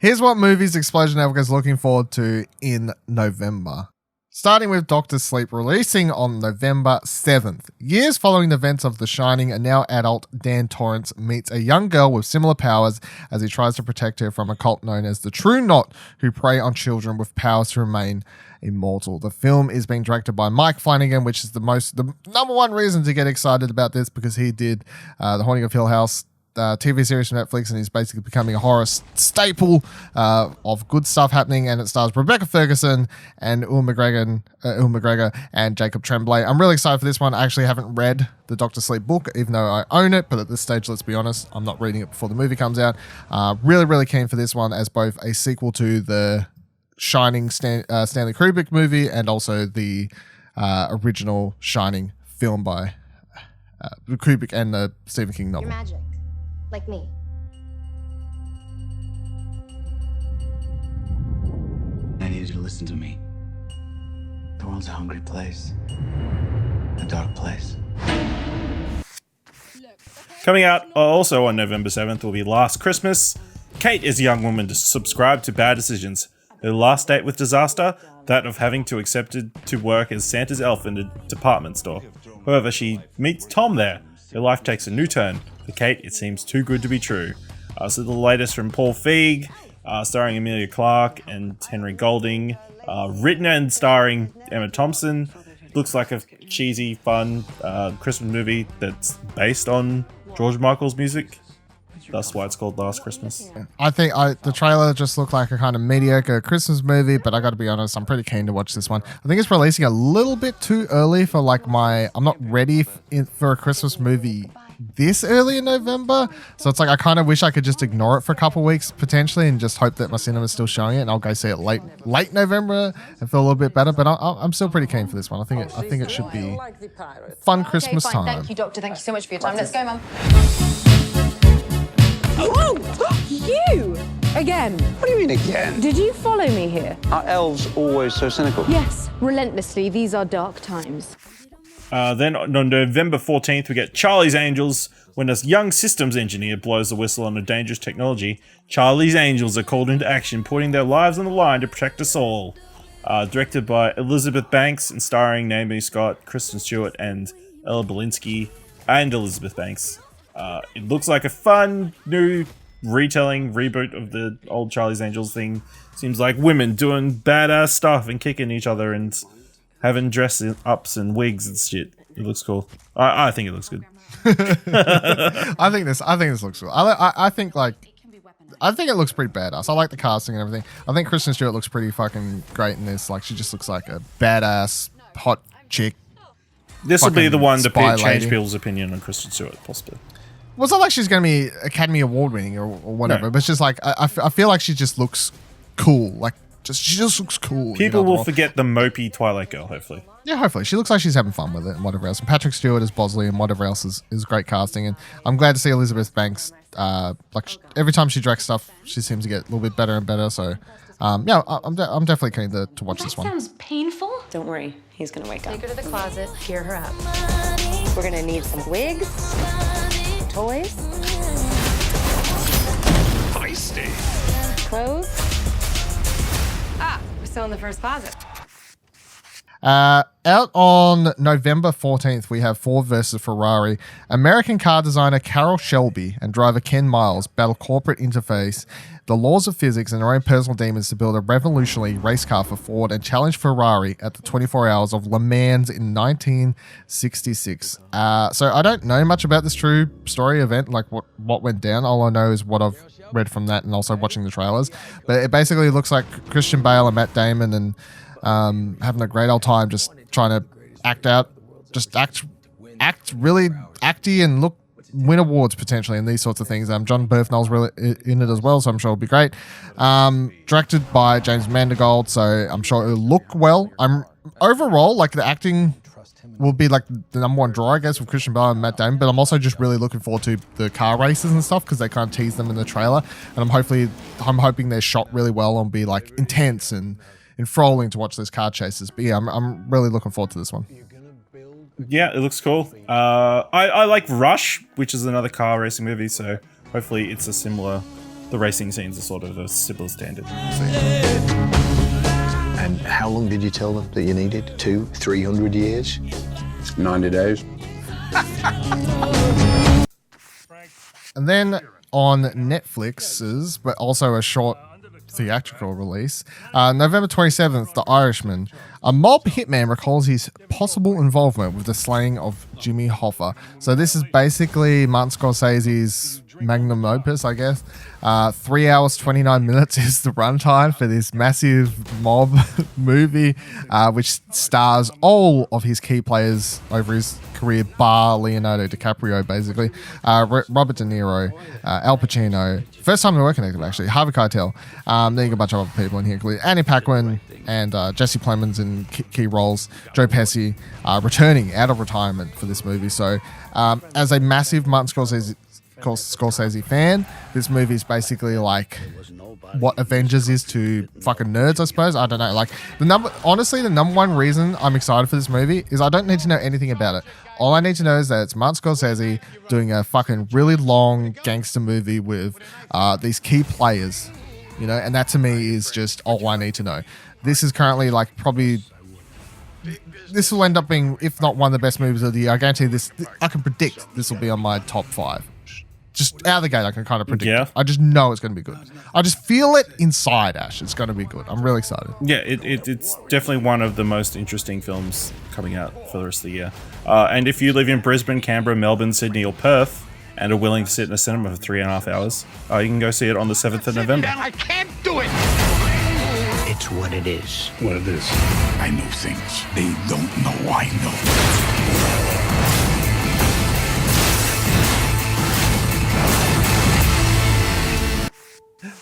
Here's what movies Explosion Network is looking forward to in November. Starting with Doctor Sleep, releasing on November 7th. Years following the events of The Shining, a now adult Dan Torrance meets a young girl with similar powers as he tries to protect her from a cult known as the True Knot, who prey on children with powers to remain immortal. The film is being directed by Mike Flanagan, which is the number one reason to get excited about this, because he did The Haunting of Hill House, TV series from Netflix, and he's basically becoming a horror staple of good stuff happening. And it stars Rebecca Ferguson and Ewan McGregor and Jacob Tremblay. I'm really excited for this one. I actually haven't read the Doctor Sleep book, even though I own it, but at this stage, let's be honest, I'm not reading it before the movie comes out. Really keen for this one as both a sequel to the Shining Stanley Kubrick movie and also the original Shining film by Kubrick and the Stephen King novel. You're magic. Like me. I need you to listen to me. The world's a hungry place. A dark place. Coming out also on November 7th will be Last Christmas. Kate is a young woman to subscribe to bad decisions. Her last date with disaster, that of having to accepted to work as Santa's elf in a department store. However, she meets Tom there. Her life takes a new turn. For Kate, it seems too good to be true. So the latest from Paul Feig, starring Emilia Clarke and Henry Golding, written and starring Emma Thompson. Looks like a cheesy, fun Christmas movie that's based on George Michael's music. That's why it's called Last Christmas. I think the trailer just looked like a kind of mediocre Christmas movie, but I got to be honest, I'm pretty keen to watch this one. I think it's releasing a little bit too early for I'm not ready for a Christmas movie this early in November. So it's like I kind of wish I could just ignore it for a couple of weeks potentially and just hope that my cinema's still showing it, and I'll go see it late November and feel a little bit better. But I'm still pretty keen for this one. I think it should be fun Christmas time. Thank you, Doctor. Thank you so much for your time. Let's go, Mum. Whoa! You! Again. What do you mean again? Did you follow me here? Are elves always so cynical? Yes, relentlessly. These are dark times. Then on November 14th, we get Charlie's Angels. When a young systems engineer blows the whistle on a dangerous technology, Charlie's Angels are called into action, putting their lives on the line to protect us all. Directed by Elizabeth Banks and starring Naomi Scott, Kristen Stewart, and Ella Balinski, and Elizabeth Banks. It looks like a fun new retelling reboot of the old Charlie's Angels thing. Seems like women doing badass stuff and kicking each other and having dress-ups and wigs and shit. It looks cool. I think it looks good. I think this looks cool. I think it looks pretty badass. I like the casting and everything. I think Kristen Stewart looks pretty fucking great in this. Like, she just looks like a badass hot chick. This will be the one to change lady. people's opinion on Kristen Stewart, possibly. Well, it's not like she's going to be Academy Award winning or whatever, No. but it's just like I feel like she just looks cool. Like, she just looks cool. People will forget the mopey Twilight girl, hopefully. Yeah, hopefully. She looks like she's having fun with it and whatever else. And Patrick Stewart as Bosley and whatever else is great casting. And I'm glad to see Elizabeth Banks. Every time she directs stuff, she seems to get a little bit better and better. So, I'm definitely keen to watch this one. Sounds painful. Don't worry, he's gonna wake up. Take her to the closet, cheer her up. We're gonna need some wigs, toys, Feisty. clothes. We're still in the first closet. Out on November 14th, we have Ford versus Ferrari. American car designer Carroll Shelby and driver Ken Miles battle corporate interface, the laws of physics, and their own personal demons to build a revolutionary race car for Ford and challenge Ferrari at the 24 Hours of Le Mans in 1966. So I don't know much about this true story event, like what went down. All I know is what I've read from that and also watching the trailers. But it basically looks like Christian Bale and Matt Damon and having a great old time just trying to act really acty and win awards potentially and these sorts of things. John Bernthald's really in it as well, so I'm sure it'll be great. Directed by James Mangold, so I'm sure it'll look well. Overall, like, the acting will be like the number one draw, I guess, with Christian Bale and Matt Damon, but I'm also just really looking forward to the car races and stuff because they kind of tease them in the trailer, and I'm hoping they're shot really well and be like intense and enthralling to watch those car chases. But yeah, I'm really looking forward to this one. Yeah, it looks cool. I like Rush, which is another car racing movie, so hopefully it's a similar the racing scenes are sort of a similar standard. And how long did you tell them that you needed? 200-300 years? 90 days. And then on Netflix's, but also a short theatrical release, November 27th, The Irishman. A mob hitman recalls his possible involvement with the slaying of Jimmy Hoffa. So this is basically Martin Scorsese's magnum opus, I guess. 3 hours, 29 minutes is the runtime for this massive mob movie, which stars all of his key players over his career, bar Leonardo DiCaprio, basically. Robert De Niro, Al Pacino. First time they're working active, actually. Harvey Keitel. Then you got a bunch of other people in here, including Annie Paquin and Jesse Plemons in key roles. Joe Pesci returning out of retirement for this movie. So, as a massive Martin Scorsese fan, this movie is basically like what Avengers is to fucking nerds, I suppose. I don't know. Like the number one reason I'm excited for this movie is I don't need to know anything about it. All I need to know is that it's Martin Scorsese doing a fucking really long gangster movie with these key players, you know, and that to me is just all I need to know. This is currently like probably. This will end up being, if not one of the best movies of the year. I guarantee this. I can predict this will be on my top 5. Just out of the gate, I can kind of predict. Yeah. It. I just know it's going to be good. I just feel it inside, Ash. It's going to be good. I'm really excited. Yeah, it's definitely one of the most interesting films coming out for the rest of the year. And if you live in Brisbane, Canberra, Melbourne, Sydney, or Perth, and are willing to sit in a cinema for 3.5 hours, you can go see it on the 7th of November. I can't do it! It's what it is. What it is. I know things they don't know I know.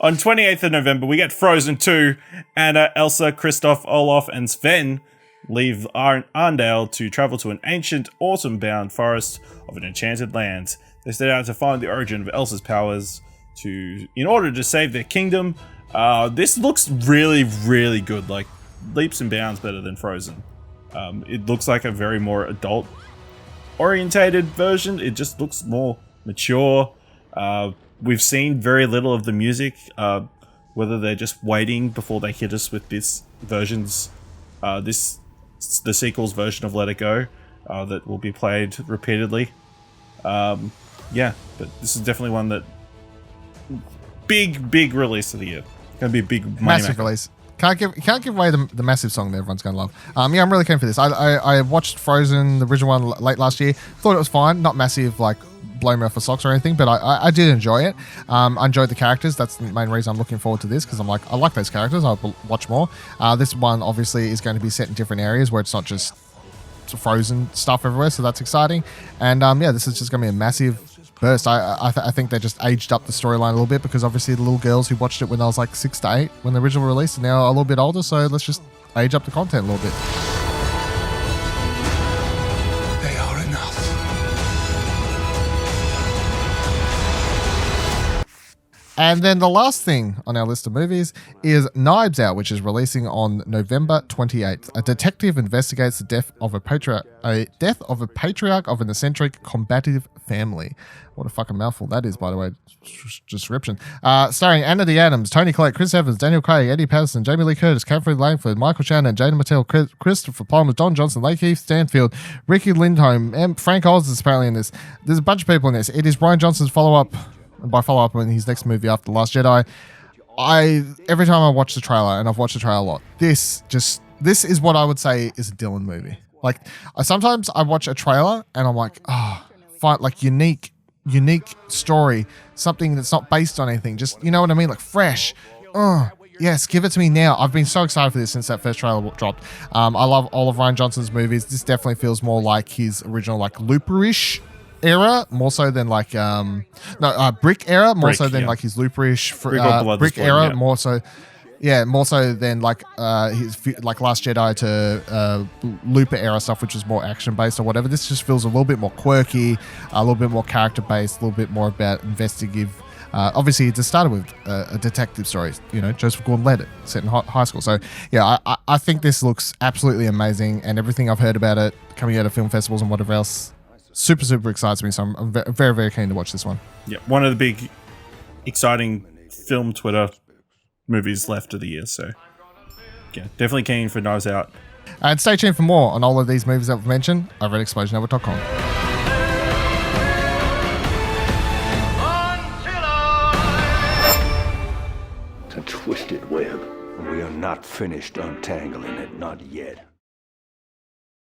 On 28th of November, we get Frozen 2. Anna, Elsa, Kristoff, Olaf, and Sven leave Arndale to travel to an ancient, autumn-bound forest of an enchanted land. They set out to find the origin of Elsa's powers in order to save their kingdom. This looks really, really good, like leaps and bounds better than Frozen. It looks like a very more adult-orientated version. It just looks more mature. We've seen very little of the music, whether they're just waiting before they hit us with this version's, the sequel's version of Let It Go, that will be played repeatedly. Yeah, but this is definitely one that big release of the year. Gonna be a big money Massive maker. release. Can't give away the massive song that everyone's going to love. Yeah, I'm really keen for this. I watched Frozen, the original one, late last year. Thought it was fine. Not massive, like, blow me off for socks or anything, but I did enjoy it. I enjoyed the characters. That's the main reason I'm looking forward to this, because I'm like, I like those characters. I'll watch more. This one, obviously, is going to be set in different areas where it's not just Frozen stuff everywhere, so that's exciting. And, yeah, this is just going to be a massive burst. I think they just aged up the storyline a little bit, because obviously the little girls who watched it when I was like 6 to 8 when the original release are now a little bit older, so let's just age up the content a little bit. They are enough. And then the last thing on our list of movies is Knives Out, which is releasing on November 28th. A detective investigates the death of a patriarch of an eccentric, combative family. What a fucking mouthful that is, by the way. Description. Starring Anna de Adams, Tony Collette, Chris Evans, Daniel Craig, Eddie Patterson, Jamie Lee Curtis, Catherine Langford, Michael Shannon, Jada Mattel, Christopher Plummer, Don Johnson, Lakeith Stanfield, Ricky Lindholm, and Frank Oz is apparently in this. There's a bunch of people in this. It is Rian Johnson's follow-up. And by follow-up, I mean his next movie after The Last Jedi. Every time I watch the trailer, and I've watched the trailer a lot, this is what I would say is a Dylan movie. Like, sometimes I watch a trailer and I'm like, like unique story, something that's not based on anything. Just, you know what I mean? Like fresh. Yes, give it to me now. I've been so excited for this since that first trailer dropped. I love all of Rian Johnson's movies. This definitely feels more like his original, like, Looper-ish era, more so than like Brick era, more so than like his Looper-ish Brick era, yeah. more so than like his like Last Jedi to Looper era stuff, which is more action based or whatever. This just feels a little bit more quirky, a little bit more character based, a little bit more about investigative. Obviously, it just started with a detective story, you know, Joseph Gordon-Levitt, set in high school. So, yeah, I think this looks absolutely amazing, and everything I've heard about it coming out of film festivals and whatever else super excites me. So I'm very, very keen to watch this one. Yeah, one of the big exciting film Twitter movies left of the year. So, yeah, definitely keen for Knives Out. And stay tuned for more on all of these movies that we've mentioned over at ExplosionNetwork.com. It's a twisted web. We are not finished untangling it, not yet.